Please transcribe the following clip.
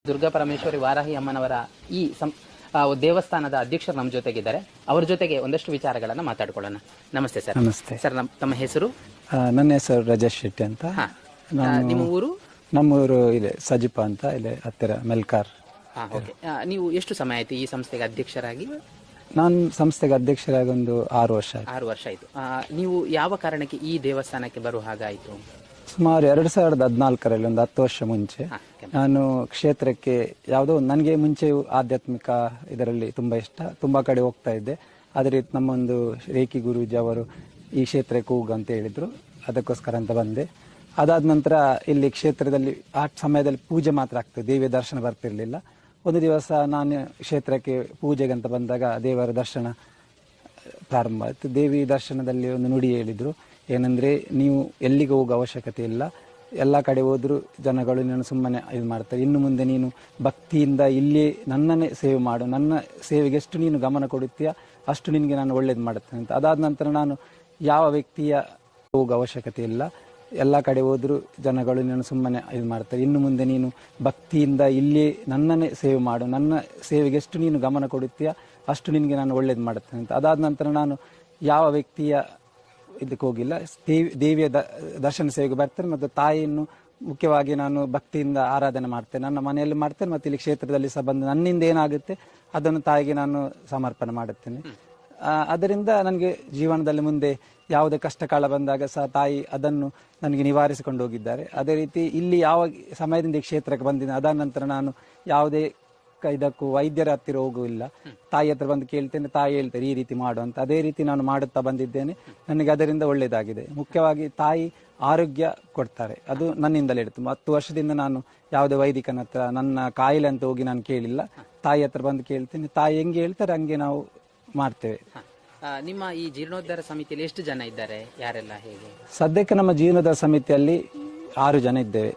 ದುರ್ಗಾ ಪರಮೇಶ್ವರಿ ವಾರಾಹಿ ಅಮ್ಮನವರ ಈ ದೇವಸ್ಥಾನದ ಅಧ್ಯಕ್ಷರು ನಮ್ಮ ಜೊತೆಗಿದ್ದಾರೆ. ಅವರ ಜೊತೆಗೆ ಒಂದಷ್ಟು ವಿಚಾರಗಳನ್ನ ಮಾತಾಡ್ಕೊಳ್ಳೋಣ. ನಮಸ್ತೆ ಸರ್. ನಮಸ್ತೆ ಸರ್, ತಮ್ಮ ಹೆಸರು? ನನ್ನ ಹೆಸರು ರಜೇಶ್ ಶೆಟ್ಟಿ ಅಂತ. ನಿಮ್ಮ ಊರು? ನಮ್ಮೂರು ಇದೆ ಸಜಿಪ ಅಂತ, ಇಲ್ಲಿ ಹತ್ತಿರ ಮೆಲ್ಕಾರ್. ನೀವು ಎಷ್ಟು ಸಮಯ ಆಯ್ತು ಈ ಸಂಸ್ಥೆಗೆ ಅಧ್ಯಕ್ಷರಾಗಿ? ನಾನು ಸಂಸ್ಥೆಗೆ ಅಧ್ಯಕ್ಷರಾಗಿ ಒಂದು 6 ವರ್ಷ ಆಯ್ತು. 6 ವರ್ಷ ಆಯ್ತು. ನೀವು ಯಾವ ಕಾರಣಕ್ಕೆ ಈ ದೇವಸ್ಥಾನಕ್ಕೆ ಬರುವ ಹಾಗಾಯಿತು? ಸುಮಾರು 2014ರಲ್ಲಿ ಒಂದು 10 ವರ್ಷ ಮುಂಚೆ ನಾನು ಕ್ಷೇತ್ರಕ್ಕೆ ಯಾವುದೋ ನನಗೆ ಮುಂಚೆಯೂ ಆಧ್ಯಾತ್ಮಿಕ ಇದರಲ್ಲಿ ತುಂಬಾ ಇಷ್ಟ, ತುಂಬಾ ಕಡೆ ಹೋಗ್ತಾ ಇದ್ದೆ. ಆದರೆ ನಮ್ಮೊಂದು ರೇಖಿ ಗುರೂಜಿ ಅವರು ಈ ಕ್ಷೇತ್ರಕ್ಕೆ ಹೋಗು ಅಂತ ಹೇಳಿದ್ರು, ಅದಕ್ಕೋಸ್ಕರ ಅಂತ ಬಂದೆ. ಅದಾದ ನಂತರ ಇಲ್ಲಿ ಕ್ಷೇತ್ರದಲ್ಲಿ ಆ ಸಮಯದಲ್ಲಿ ಪೂಜೆ ಮಾತ್ರ ಆಗ್ತದೆ, ದೇವಿಯ ದರ್ಶನ ಬರ್ತಿರ್ಲಿಲ್ಲ. ಒಂದು ದಿವಸ ನಾನು ಕ್ಷೇತ್ರಕ್ಕೆ ಪೂಜೆಗೆ ಅಂತ ಬಂದಾಗ ದೇವರ ದರ್ಶನ ಪ್ರಾರಂಭ ಆಯಿತು. ದೇವಿ ದರ್ಶನದಲ್ಲಿ ಒಂದು ನುಡಿ ಹೇಳಿದ್ರು, ಏನಂದ್ರೆ ನೀವು ಎಲ್ಲಿಗೆ ಹೋಗೋ ಅವಶ್ಯಕತೆ ಇಲ್ಲ, ಎಲ್ಲ ಕಡೆ ಹೋದ್ರು ಜನಗಳು ನಾನು ಸುಮ್ಮನೆ ಇದು ಮಾಡ್ತಾರೆ. ಇನ್ನು ಮುಂದೆ ನೀನು ಭಕ್ತಿಯಿಂದ ಇಲ್ಲಿ ನನ್ನನ್ನೇ ಸೇವೆ ಮಾಡು, ನನ್ನ ಸೇವೆಗೆ ಎಷ್ಟು ನೀನು ಗಮನ ಕೊಡುತ್ತೀಯ ಅಷ್ಟು ನಿನಗೆ ನಾನು ಒಳ್ಳೇದು ಮಾಡುತ್ತೇನೆ ಅಂತ. ಅದಾದ ನಂತರ ನಾನು ಯಾವ ವ್ಯಕ್ತಿಯ ಹೋಗೋ ಅವಶ್ಯಕತೆ ಇಲ್ಲ, ಎಲ್ಲ ಕಡೆ ಹೋದ್ರು ಜನಗಳು ನಾನು ಸುಮ್ಮನೆ ಇದು ಮಾಡ್ತಾರೆ. ಇನ್ನು ಮುಂದೆ ನೀನು ಭಕ್ತಿಯಿಂದ ಇಲ್ಲಿ ನನ್ನನ್ನೇ ಸೇವೆ ಮಾಡು, ನನ್ನ ಸೇವೆಗೆ ಎಷ್ಟು ನೀನು ಗಮನ ಕೊಡುತ್ತೀಯ ಅಷ್ಟು ನಿನಗೆ ನಾನು ಒಳ್ಳೇದು ಮಾಡುತ್ತೇನೆ ಅಂತ. ಅದಾದ ನಂತರ ನಾನು ಯಾವ ವ್ಯಕ್ತಿಯ ಇದಕ್ಕೆ ಹೋಗಿಲ್ಲ, ದೇವಿಯ ದರ್ಶನ ಸೇವೆಗೆ ಬರ್ತೇನೆ. ಮತ್ತು ತಾಯಿಯನ್ನು ಮುಖ್ಯವಾಗಿ ನಾನು ಭಕ್ತಿಯಿಂದ ಆರಾಧನೆ ಮಾಡ್ತೇನೆ, ನನ್ನ ಮನೆಯಲ್ಲಿ ಮಾಡ್ತೇನೆ, ಮತ್ತು ಇಲ್ಲಿ ಕ್ಷೇತ್ರದಲ್ಲಿ ಸಹ ಬಂದು ನನ್ನಿಂದ ಏನಾಗುತ್ತೆ ಅದನ್ನು ತಾಯಿಗೆ ನಾನು ಸಮರ್ಪಣೆ ಮಾಡುತ್ತೇನೆ. ಅದರಿಂದ ನನಗೆ ಜೀವನದಲ್ಲಿ ಮುಂದೆ ಯಾವುದೇ ಕಷ್ಟ ಕಾಲ ಬಂದಾಗ ಸಹ ತಾಯಿ ಅದನ್ನು ನನಗೆ ನಿವಾರಿಸಿಕೊಂಡು ಹೋಗಿದ್ದಾರೆ. ಅದೇ ರೀತಿ ಇಲ್ಲಿ ಯಾವ ಸಮಯದಿಂದ ಈ ಕ್ಷೇತ್ರಕ್ಕೆ ಬಂದಿದ್ದೇನೆ, ಅದಾದ ನಂತರ ನಾನು ಯಾವುದೇ ಇದಕ್ಕೂ ವೈದ್ಯರ ಹತ್ತಿರ ಹೋಗುವಿಲ್ಲ, ತಾಯಿ ಹತ್ರ ಬಂದು ಕೇಳ್ತೇನೆ, ತಾಯಿ ಹೇಳ್ತಾರೆ ಈ ರೀತಿ ಮಾಡು ಅಂತ. ಅದೇ ರೀತಿ ನಾನು ಮಾಡುತ್ತಾ ಬಂದಿದ್ದೇನೆ, ನನಗೆ ಅದರಿಂದ ಒಳ್ಳೇದಾಗಿದೆ. ಮುಖ್ಯವಾಗಿ ತಾಯಿ ಆರೋಗ್ಯ ಕೊಡ್ತಾರೆ, ಅದು ನನ್ನಿಂದಲೇ ಹೇಳ್ತು. 10 ವರ್ಷದಿಂದ ನಾನು ಯಾವುದೇ ವೈದಿಕನ ಹತ್ರ ನನ್ನ ಕಾಯಿಲೆ ಅಂತ ಹೋಗಿ ನಾನು ಕೇಳಿಲ್ಲ, ತಾಯಿ ಹತ್ರ ಬಂದು ಕೇಳ್ತೇನೆ, ತಾಯಿ ಹೆಂಗೆ ಹೇಳ್ತಾರೆ ಹಂಗೆ ನಾವು ಮಾಡ್ತೇವೆ. ನಿಮ್ಮ ಈ ಜೀರ್ಣೋದ್ಧಾರ ಸಮಿತಿಯಲ್ಲಿ ಎಷ್ಟು ಜನ ಇದ್ದಾರೆ, ಯಾರೆಲ್ಲ, ಹೇಗೆ? ಸದ್ಯಕ್ಕೆ ನಮ್ಮ ಜೀರ್ಣೋದ್ಧಾರ ಸಮಿತಿಯಲ್ಲಿ 6 ಜನ ಇದ್ದೇವೆ.